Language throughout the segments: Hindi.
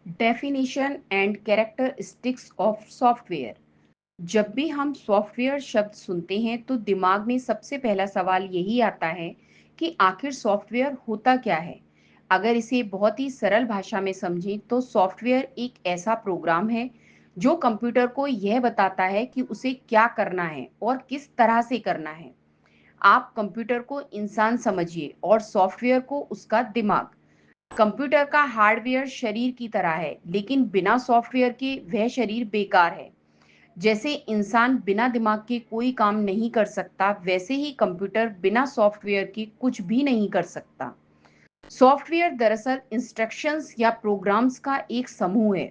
Definition and characteristics of software. जब भी हम सॉफ्टवेयर शब्द सुनते हैं तो दिमाग में सबसे पहला सवाल यही आता है कि आखिर सॉफ्टवेयर होता क्या है। अगर इसे बहुत ही सरल भाषा में समझें तो सॉफ्टवेयर एक ऐसा प्रोग्राम है जो कंप्यूटर को यह बताता है कि उसे क्या करना है और किस तरह से करना है। आप कंप्यूटर को इंसान समझिए और सॉफ्टवेयर को उसका दिमाग। कंप्यूटर का हार्डवेयर शरीर की तरह है, लेकिन बिना सॉफ्टवेयर के वह शरीर बेकार है। जैसे इंसान बिना दिमाग के कोई काम नहीं कर सकता, वैसे ही कंप्यूटर बिना सॉफ्टवेयर के कुछ भी नहीं कर सकता। सॉफ्टवेयर दरअसल इंस्ट्रक्शंस या प्रोग्राम्स का एक समूह है।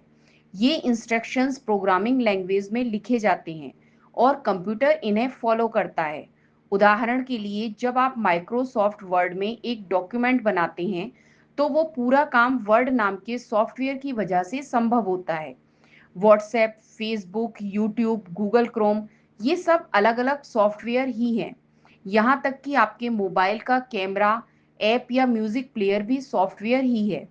ये इंस्ट्रक्शंस प्रोग्रामिंग लैंग्वेज में लिखे जाते हैं और कंप्यूटर इन्हें फॉलो करता है। उदाहरण के लिए, जब आप माइक्रोसॉफ्ट वर्ड में एक डॉक्यूमेंट बनाते हैं, तो वो पूरा काम वर्ड नाम के सॉफ्टवेयर की वजह से संभव होता है। WhatsApp, Facebook, YouTube, Google Chrome, ये सब अलग-अलग सॉफ्टवेयर ही हैं। यहाँ तक कि आपके मोबाइल का कैमरा, ऐप या म्यूजिक प्लेयर भी सॉफ्टवेयर ही है।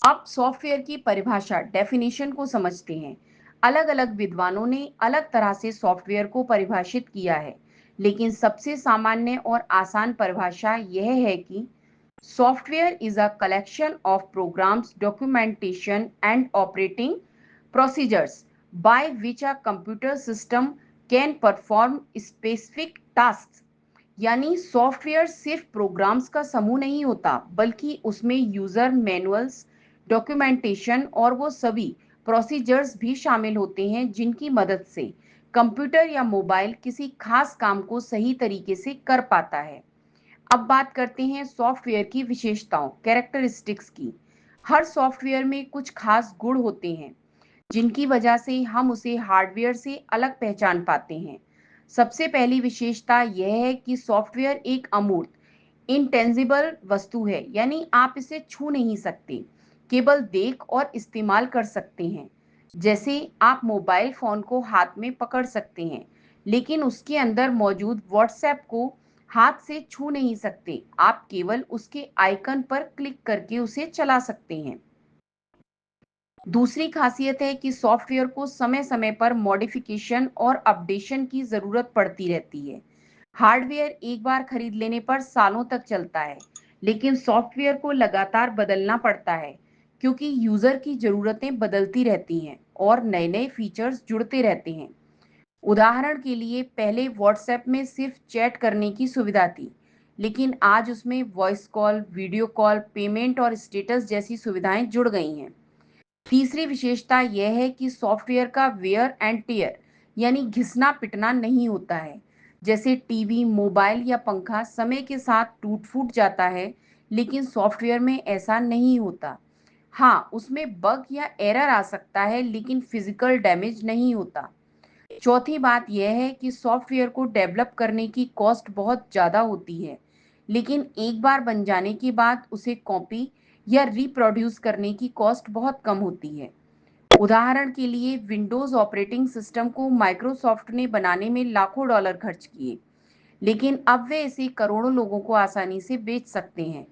अब सॉफ्टवेयर की परिभाषा, डेफिनेशन को समझते हैं। अलग-अलग विद्वानों ने अलग तरह से सॉफ्टवेयर को परिभाषित किया है, लेकिन सबसे सामान्य और आसान परिभाषा यह है कि software is a collection of programs, documentation and operating procedures by which a computer system can perform specific tasks। यानी सॉफ्टवेयर सिर्फ प्रोग्राम्स का समूह नहीं होता, बल्कि उसमें यूजर मैनुअल्स, डॉक्यूमेंटेशन और वो सभी प्रोसीजर्स भी शामिल होते हैं जिनकी मदद से कंप्यूटर या मोबाइल किसी खास काम को सही तरीके से कर पाता है। अब बात करते हैं सॉफ्टवेयर की विशेषताओं, कैरेक्टरिस्टिक्स की। हर सॉफ्टवेयर में कुछ खास गुण होते हैं जिनकी वजह से हम उसे हार्डवेयर से अलग पहचान पाते हैं। सबसे पहली विशेषता यह है कि सॉफ्टवेयर एक अमूर्त, इंटेंजिबल वस्तु है, यानी आप इसे छू नहीं सकते, केवल देख और इस्तेमाल कर सकते हैं। जैसे आप मोबाइल फोन को हाथ में पकड़ सकते हैं, लेकिन उसके अंदर मौजूद व्हाट्सएप को हाथ से छू नहीं सकते, आप केवल उसके आइकन पर क्लिक करके उसे चला सकते हैं। दूसरी खासियत है कि सॉफ्टवेयर को समय-समय पर मॉडिफिकेशन और अपडेशन की ज़रूरत पड़ती रहती है। हार्डवेयर एक बार खरीद लेने पर सालों तक चलता है, लेकिन सॉफ्टवेयर को लगातार बदलना पड़ता है, क्योंकि यूज़र की ज़रूरतें बदलती रहती हैं और नए-नए फीचर्स जुड़ते रहते हैं। उदाहरण के लिए, पहले व्हाट्सएप में सिर्फ चैट करने की सुविधा थी, लेकिन आज उसमें voice call, video call, payment और स्टेटस जैसी सुविधाएं जुड़ गई हैं। तीसरी विशेषता यह है कि सॉफ्टवेयर का वेयर एंड टेयर, यानी घिसना पिटना नहीं होता है। जैसे टीवी, मोबाइल या पंखा समय के साथ टूट फूट जाता है, लेकिन सॉफ्टवेयर में ऐसा नहीं होता। हाँ, उसमें बग या एरर आ सकता है, लेकिन फिजिकल डैमेज नहीं होता। चौथी बात यह है कि सॉफ्टवेयर को डेवलप करने की कॉस्ट बहुत ज़्यादा होती है, लेकिन एक बार बन जाने के बाद उसे कॉपी या रिप्रोड्यूस करने की कॉस्ट बहुत कम होती है। उदाहरण के लिए, विंडोज़ ऑपरेटिंग सिस्टम को माइक्रोसॉफ्ट ने बनाने में लाखों डॉलर खर्च किए, लेकिन अब वे इसे करोड़ों लोगों को आसानी से बेच सकते हैं,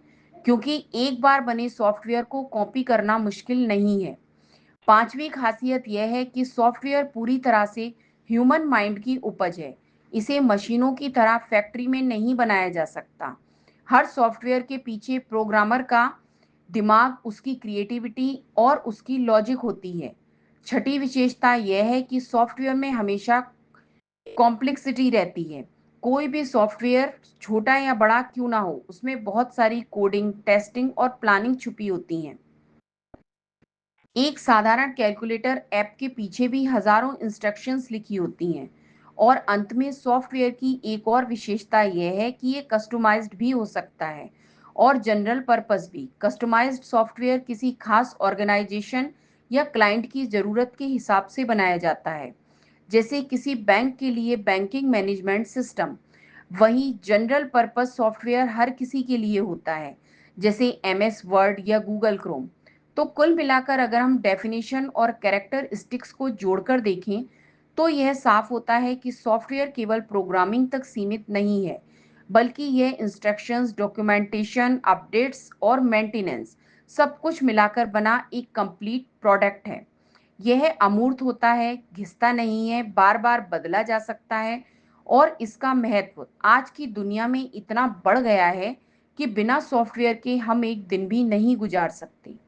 क्योंकि एक बार बने सॉफ्टवेयर को कॉपी करना मुश्किल नहीं है। पांचवी खासियत यह है कि सॉफ्टवेयर पूरी तरह से ह्यूमन माइंड की उपज है। इसे मशीनों की तरह फैक्ट्री में नहीं बनाया जा सकता। हर सॉफ्टवेयर के पीछे प्रोग्रामर का दिमाग, उसकी क्रिएटिविटी और उसकी लॉजिक होती है। छठी विशेषता यह है कि सॉफ्टवेयर में हमेशा कॉम्प्लेक्सिटी रहती है। कोई भी सॉफ्टवेयर, छोटा या बड़ा क्यों ना हो, उसमें बहुत सारी कोडिंग, टेस्टिंग और प्लानिंग छुपी होती हैं। एक साधारण कैलकुलेटर ऐप के पीछे भी हजारों इंस्ट्रक्शंस लिखी होती हैं। और अंत में सॉफ्टवेयर की एक और विशेषता यह है कि ये कस्टमाइज्ड भी हो सकता है और जनरल पर्पस भी। कस्टमाइज्ड सॉफ्टवेयर किसी खास ऑर्गेनाइजेशन या क्लाइंट की ज़रूरत के हिसाब से बनाया जाता है, जैसे किसी बैंक के लिए बैंकिंग मैनेजमेंट सिस्टम। वहीं जनरल पर्पस सॉफ्टवेयर हर किसी के लिए होता है, जैसे एमएस वर्ड या गूगल क्रोम। तो कुल मिलाकर अगर हम डेफिनेशन और कैरेक्टरिस्टिक्स को जोड़कर देखें, तो यह साफ होता है कि सॉफ्टवेयर केवल प्रोग्रामिंग तक सीमित नहीं है, बल्कि यह इंस्ट्रक्शंस, डॉक्यूमेंटेशन, अपडेट्स और मेंटेनेंस सब कुछ मिलाकर बना एक कंप्लीट प्रोडक्ट है। यह अमूर्त होता है, घिसता नहीं है, बार-बार बदला जा सकता है और इसका महत्व आज की दुनिया में इतना बढ़ गया है कि बिना सॉफ्टवेयर के हम एक दिन भी नहीं गुजार सकते।